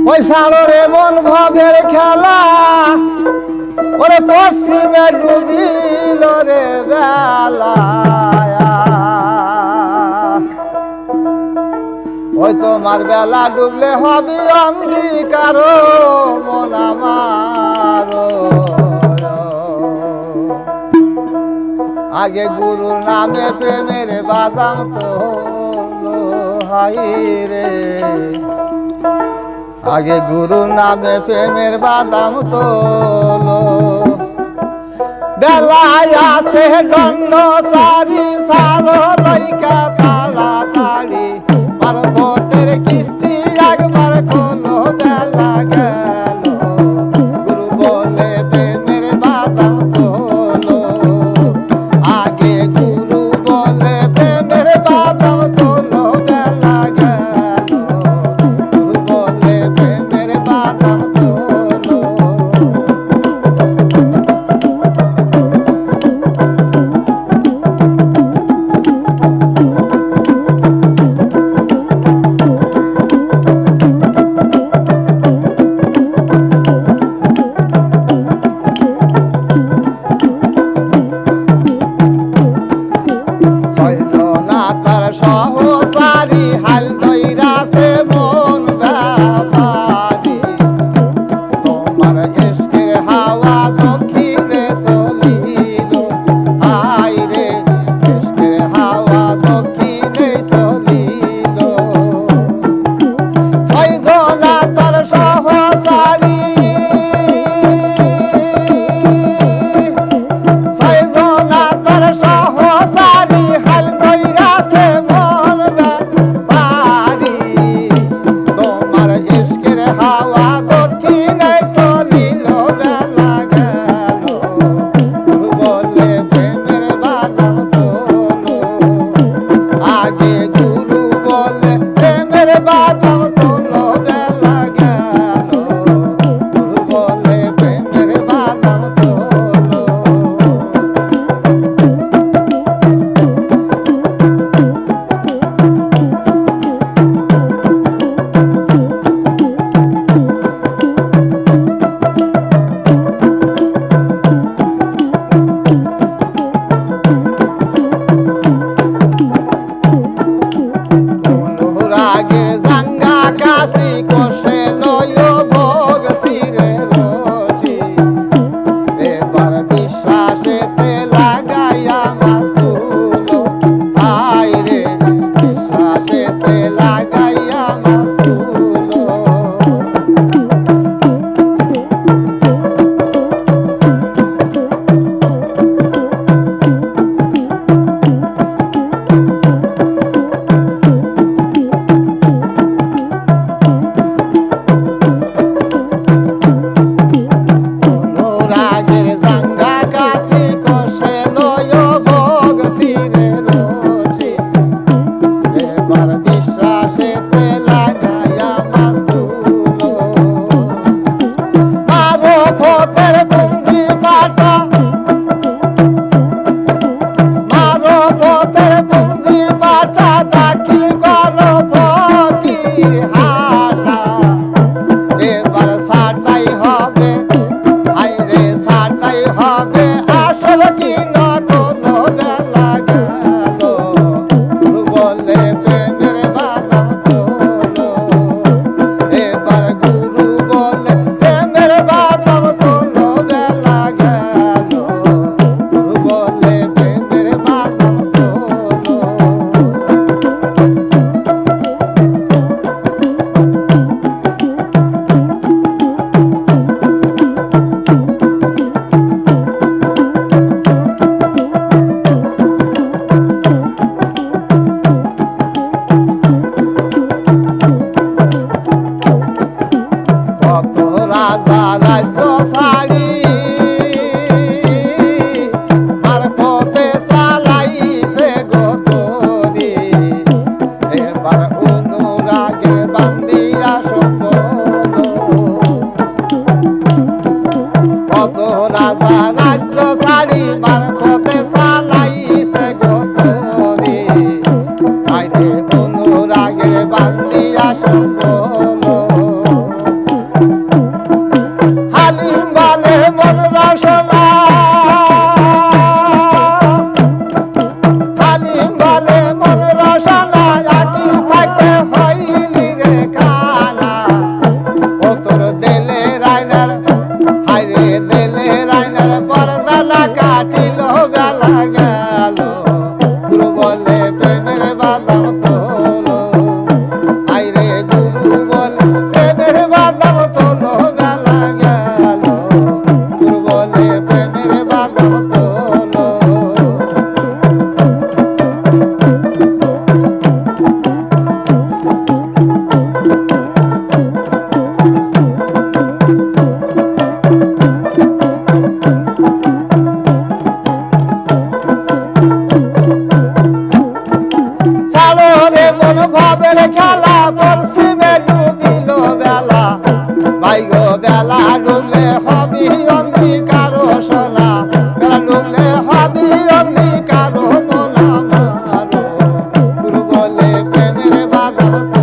ওই সাড়োর এমন ভাবের খেলা ওরে পশ্চিমে ডুবিল রে বেলা ওই তোমার বেলা ডুবলে হবে অন্ধকার মন আমার আগে গুরুর নামে প্রেমের বাদাম তো হাই রে আগে গুরুর নামে প্রেমের বাদাম তোলো বেলায় আসে দণ্ড সারি সারো লইকা তাড়াতাড়ি পার্বতের কিস্তি একবার খোলো বেলা গেল গুরু বলে প্রেমের বাদাম তোলো আগে গুরু বলে প্রেমের বাদাম তোলো বেলা গেল গুরু বলে প্রেমের বাদাম তোলো ডুবলে হবি অঙ্গীকার সোনা মেলা ডুবলে হবি অঙ্গীকার মোলা মারো গুরু বলে প্রেমের বাঁধন